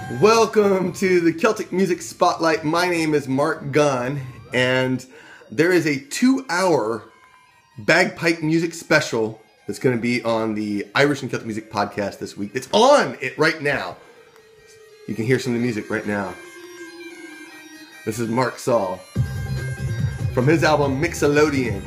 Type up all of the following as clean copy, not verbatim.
Welcome to the Celtic Music Spotlight. My name is Mark Gunn, and there is a 2-hour bagpipe music special that's going to be on the Irish and Celtic Music podcast this week. It's on it right now. You can hear some of the music right now. This is Mark Saul from his album Mixolydian.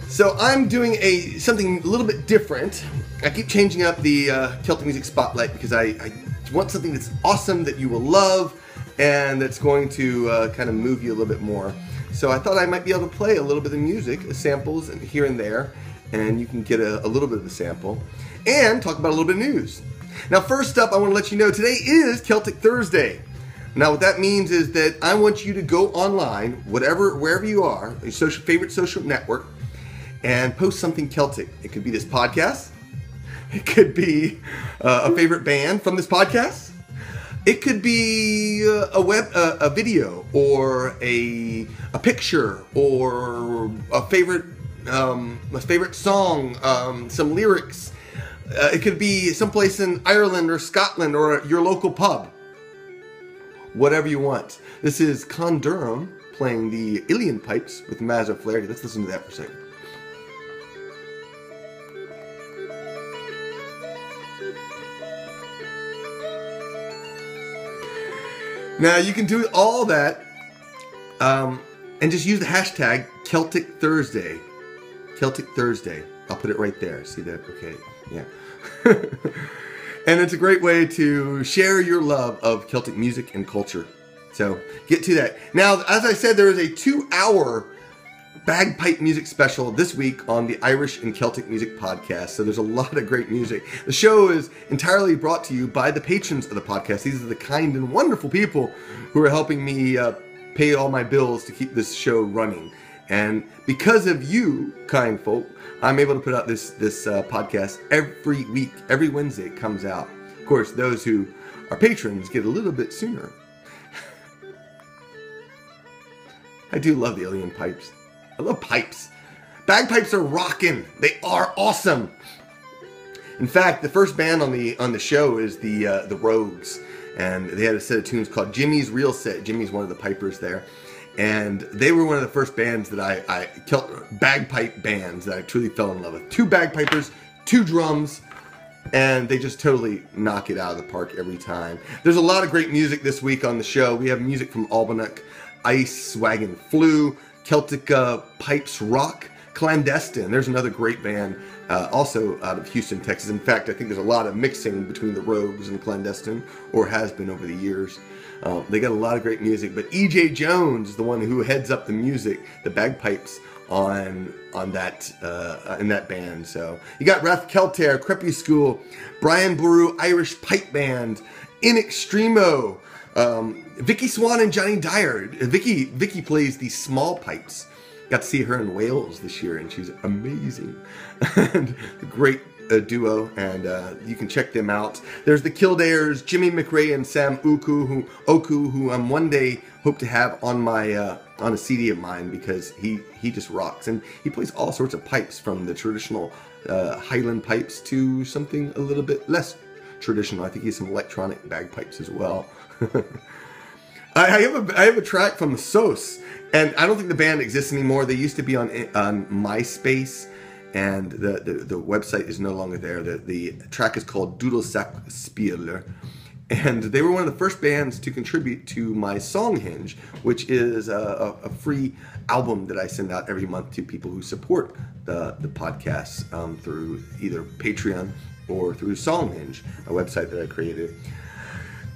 So I'm doing something a little bit different. I keep changing up the Celtic Music Spotlight because I want something that's awesome, that you will love, and that's going to kind of move you a little bit more. So I thought I might be able to play a little bit of music, samples here and there, and you can get a little bit of a sample, and talk about a little bit of news. Now first up, I want to let you know today is Celtic Thursday. Now what that means is that I want you to go online, wherever you are, your favorite social network, and post something Celtic. It could be this podcast. It could be a favorite band from this podcast. It could be a video, or a picture, or a favorite song, some lyrics. It could be someplace in Ireland or Scotland or your local pub. Whatever you want. This is Con Durham playing the Ilian pipes with Mazza Flaherty. Let's listen to that for a second. Now you can do all that and just use the hashtag Celtic Thursday. Celtic Thursday. I'll put it right there. See that? Okay. Yeah. And it's a great way to share your love of Celtic music and culture. So get to that. Now, as I said, there is a 2-hour bagpipe music special this week on the Irish and Celtic Music podcast. So there's a lot of great music. The show is entirely brought to you by the patrons of the podcast. These are the kind and wonderful people who are helping me pay all my bills to keep this show running. And because of you, kind folk, I'm able to put out this podcast every week. Every Wednesday it comes out. Of course, those who are patrons get a little bit sooner. I do love the Ilian pipes. I love pipes. Bagpipes are rockin'. They are awesome. In fact, the first band on the show is the Rogues, and they had a set of tunes called Jimmy's Real Set. Jimmy's one of the pipers there, and they were one of the first bands that bagpipe bands that I truly fell in love with. 2 bagpipers, 2 drums, and they just totally knock it out of the park every time. There's a lot of great music this week on the show. We have music from Albanock, Ice Wagon Flu, Celtic Pipes Rock, Clandestine. There's another great band also out of Houston, Texas. In fact, I think there's a lot of mixing between the Rogues and Clandestine, or has been over the years. They got a lot of great music, but E.J. Jones is the one who heads up the music, the bagpipes on that in that band. So you got Rath Kelter, Crepuscule, Brian Boru Irish Pipe Band, In Extremo, Vicky Swan and Johnny Dyer. Vicky plays these small pipes. Got to see her in Wales this year, and she's amazing. And a great duo, and you can check them out. There's the Kildares, Jimmy McRae and Sam Oku, who I'm one day hope to have on my on a CD of mine, because he just rocks, and he plays all sorts of pipes, from the traditional Highland pipes to something a little bit less traditional. I think he has some electronic bagpipes as well. I have a track from Sos, and I don't think the band exists anymore. They used to be on MySpace, and the website is no longer there. The track is called Dudelsack Spieler, and they were one of the first bands to contribute to my Songhinge, which is a free album that I send out every month to people who support the podcast through either Patreon or through Songhinge, a website that I created.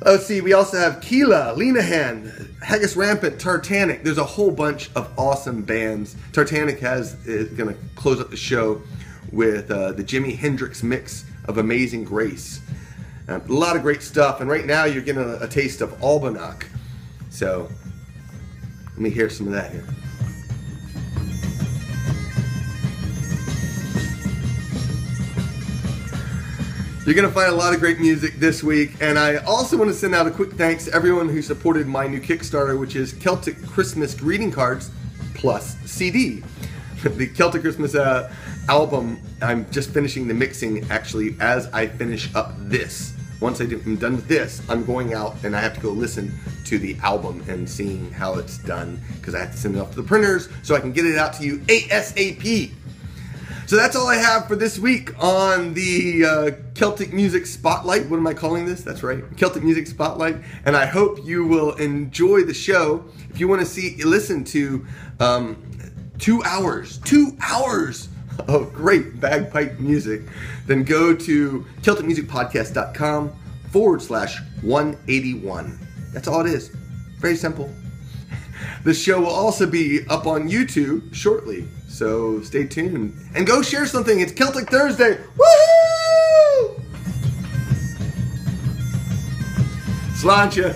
Let's see, we also have Keela, Lenahan, Haggis Rampant, Tartanic. There's a whole bunch of awesome bands. Tartanic is going to close up the show with the Jimi Hendrix mix of Amazing Grace. A lot of great stuff, and right now you're getting a taste of Albanock. So, let me hear some of that here. You're going to find a lot of great music this week, and I also want to send out a quick thanks to everyone who supported my new Kickstarter, which is Celtic Christmas Greeting Cards plus CD. The Celtic Christmas album, I'm just finishing the mixing actually as I finish up this once I'm done with this, I'm going out and I have to go listen to the album and seeing how it's done, because I have to send it off to the printers so I can get it out to you ASAP. So that's all I have for this week on the Celtic Music Spotlight. What am I calling this? That's right, Celtic Music Spotlight. And I hope you will enjoy the show. If you want to listen to 2 hours of great bagpipe music, then go to CelticMusicPodcast.com/181. That's all it is. Very simple. The show will also be up on YouTube shortly, so stay tuned. And go share something. It's Celtic Thursday. Woohoo! Sláinte.